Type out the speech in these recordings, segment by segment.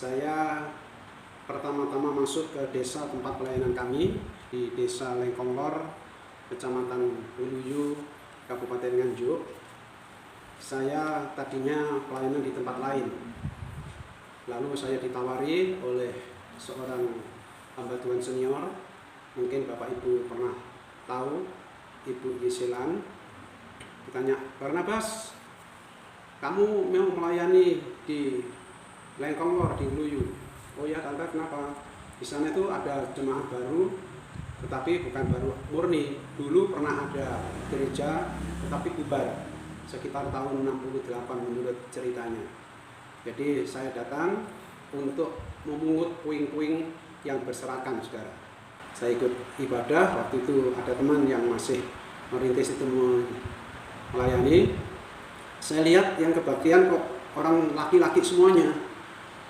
Saya pertama-tama masuk ke desa tempat pelayanan kami di Desa Lengkonglor, Kecamatan Uluyu, Kabupaten Nganjuk. Saya tadinya pelayanan di tempat lain. Lalu saya ditawari oleh seorang hamba Tuhan senior, mungkin Bapak Ibu pernah tahu, Ibu Yesilan. Ditanya, Barnabas, kamu mau melayani di Lengkonglor di Uluyu? Oh ya tante, kenapa? Di sana itu ada jemaat baru, tetapi bukan baru murni. Dulu pernah ada gereja, tetapi bubar sekitar tahun 68 menurut ceritanya. Jadi saya datang untuk memungut puing-puing yang berserakan, saudara. Saya ikut ibadah, waktu itu ada teman yang masih merintis itu melayani. Saya lihat yang kebaktian kok orang laki-laki semuanya,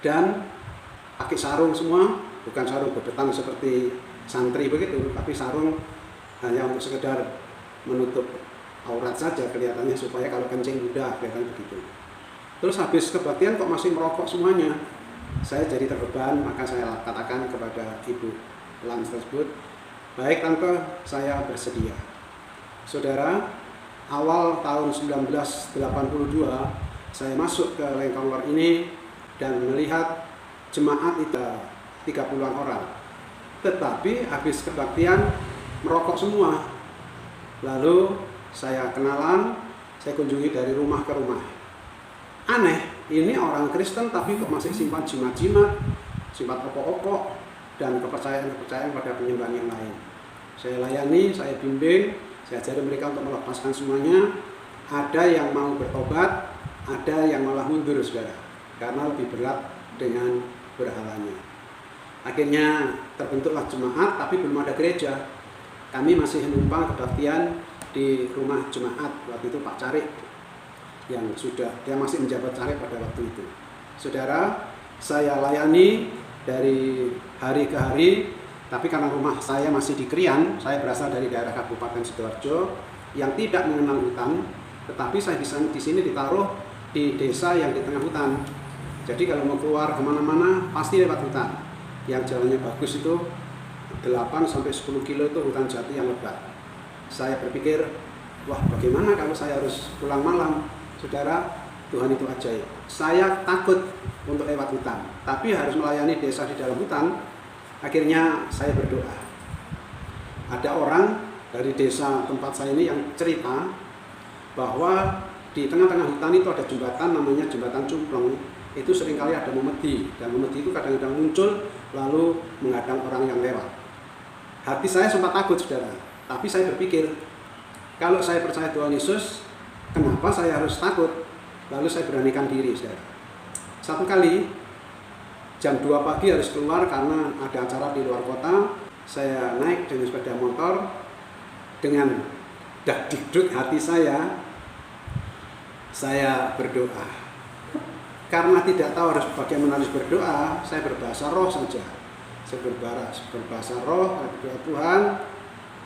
dan pakai sarung semua, bukan sarung bebetan seperti santri begitu, tapi sarung hanya untuk sekedar menutup aurat saja kelihatannya, supaya kalau kencing udah kelihatan begitu. Terus habis kebaktian kok masih merokok semuanya. Saya jadi terbeban, maka saya katakan kepada Ibu Lans tersebut, baik tante, saya bersedia. Saudara, awal tahun 1982 saya masuk ke Lengkonglor ini dan melihat jemaat itu 30-an orang. Tetapi habis kebaktian merokok semua. Lalu saya kenalan, saya kunjungi dari rumah ke rumah. Aneh, ini orang Kristen tapi kok masih simpan jimat-jimat, simpan opok-opok, dan kepercayaan-kepercayaan pada penyembahan yang lain. Saya layani, saya bimbing, saya ajari mereka untuk melepaskan semuanya. Ada yang mau bertobat, ada yang malah mundur, saudara, karena lebih berat dengan berhalanya. Akhirnya terbentuklah jemaat, tapi belum ada gereja. Kami masih numpang kebaktian di rumah jemaat. Waktu itu Pak Carik yang dia masih menjabat carik pada waktu itu. Saudara, saya layani dari hari ke hari, tapi karena rumah saya masih di Krian, saya berasal dari daerah Kabupaten Sidoarjo yang tidak mengenal hutan, tetapi saya di sini ditaruh di desa yang di tengah hutan. Jadi kalau mau keluar kemana-mana pasti lewat hutan. Yang jalannya bagus itu 8-10 kilo itu hutan jati yang lebat. Saya berpikir, wah bagaimana kalau saya harus pulang malam? Saudara, Tuhan itu ajaib. Saya takut untuk lewat hutan, tapi harus melayani desa di dalam hutan. Akhirnya saya berdoa. Ada orang dari desa tempat saya ini yang cerita bahwa di tengah-tengah hutan itu ada jembatan, namanya jembatan Cumpleng. Itu seringkali ada memedi, dan memedi itu kadang-kadang muncul lalu menghadang orang yang lewat. Hati saya sempat takut, saudara, tapi saya berpikir, kalau saya percaya Tuhan Yesus, kenapa saya harus takut? Lalu saya beranikan diri, saudara. Satu kali jam 2 pagi harus keluar karena ada acara di luar kota. Saya naik dengan sepeda motor, dengan dak-dikduk hati saya berdoa. Karena tidak tahu bagaimana harus berdoa, saya berbahasa roh saja. Saya berbahasa roh, berdoa, Tuhan,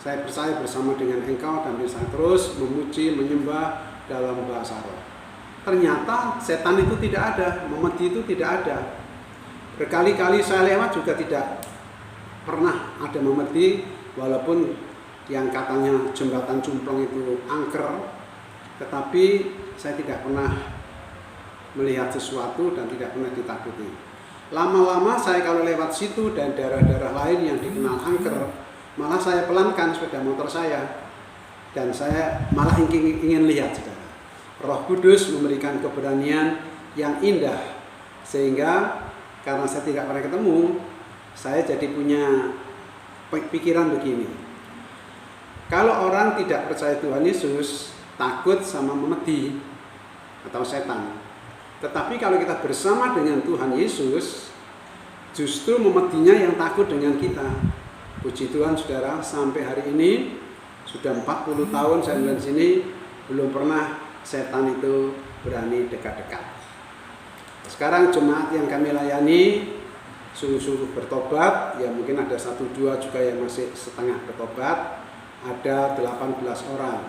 saya percaya bersama dengan Engkau, dan bisa terus memuji, menyembah dalam bahasa roh. Ternyata setan itu tidak ada, memedi itu tidak ada. Berkali-kali saya lewat juga tidak pernah ada memedi, walaupun yang katanya jembatan Cumpleng itu angker, tetapi saya tidak pernah melihat sesuatu dan tidak pernah ditakuti. Lama-lama saya kalau lewat situ dan daerah-daerah lain yang dikenal angker, malah saya pelankan sepeda motor saya, dan saya malah ingin lihat, saudara. Roh Kudus memberikan keberanian yang indah, sehingga karena saya tidak pernah ketemu, saya jadi punya pikiran begini. Kalau orang tidak percaya Tuhan Yesus, takut sama memedi atau setan. Tetapi kalau kita bersama dengan Tuhan Yesus, justru memedinya yang takut dengan kita. Puji Tuhan, saudara, sampai hari ini sudah 40 tahun saya di sini, belum pernah setan itu berani dekat-dekat. Sekarang jemaat yang kami layani sungguh-sungguh bertobat, ya mungkin ada 1-2 juga yang masih setengah bertobat, ada 18 orang.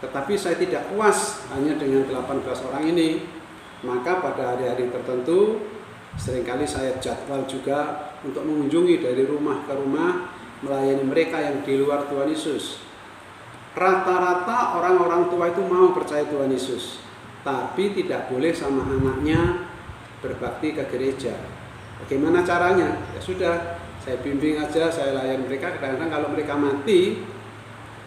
Tetapi saya tidak puas hanya dengan 18 orang ini. Maka pada hari-hari tertentu Seringkali saya jadwal juga untuk mengunjungi dari rumah ke rumah, melayani mereka yang di luar Tuhan Yesus. Rata-rata orang-orang tua itu mau percaya Tuhan Yesus, tapi tidak boleh sama anaknya berbakti ke gereja. Bagaimana caranya? Ya sudah, saya bimbing aja, saya layani mereka. Kadang-kadang kalau mereka mati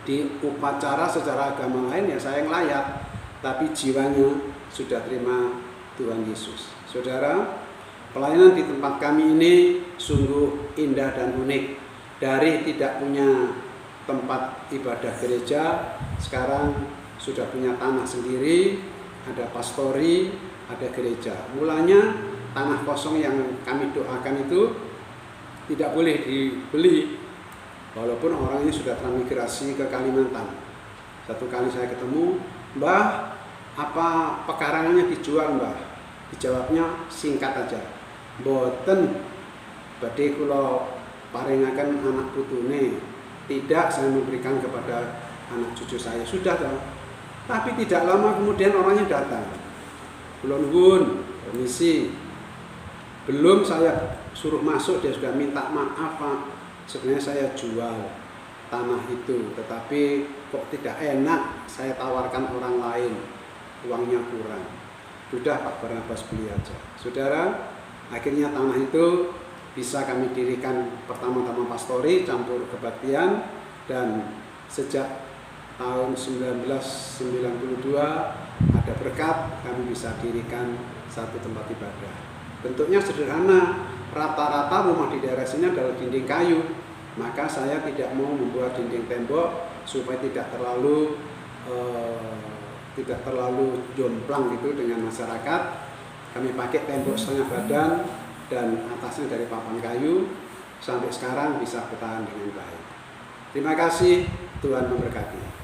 di upacara secara agama lain, ya saya yang layak, tapi jiwanya sudah terima Tuhan Yesus. Saudara, pelayanan di tempat kami ini sungguh indah dan unik. Dari tidak punya tempat ibadah gereja, sekarang sudah punya tanah sendiri, ada pastori, ada gereja. Mulanya tanah kosong yang kami doakan itu tidak boleh dibeli, walaupun orang ini sudah transmigrasi ke Kalimantan. Satu kali saya ketemu, "Mbah, apa pekarangannya dijual, Mbah?" Dijawabnya singkat aja, "Boten badhe kula paringaken anak putune, tidak saya memberikan kepada anak cucu saya." Sudah toh. Tapi tidak lama kemudian orangnya datang. "Kula nuwun, permisi." Belum saya suruh masuk dia sudah minta maaf, "Pak, sebenarnya saya jual tanah itu, tetapi kok tidak enak saya tawarkan orang lain, uangnya kurang." Sudah Pak Barnabas beli aja. Saudara, akhirnya tanah itu bisa kami dirikan pertama-tama pastori campur kebaktian, dan sejak tahun 1992 ada berkat kami bisa dirikan satu tempat ibadah. Bentuknya sederhana, rata-rata rumah di daerah sini adalah dinding kayu, maka saya tidak mau membuat dinding tembok supaya tidak terlalu jomplang gitu dengan masyarakat. Kami pakai tembok setengah badan dan atasnya dari papan kayu, sampai sekarang bisa bertahan dengan baik. Terima kasih, Tuhan memberkati.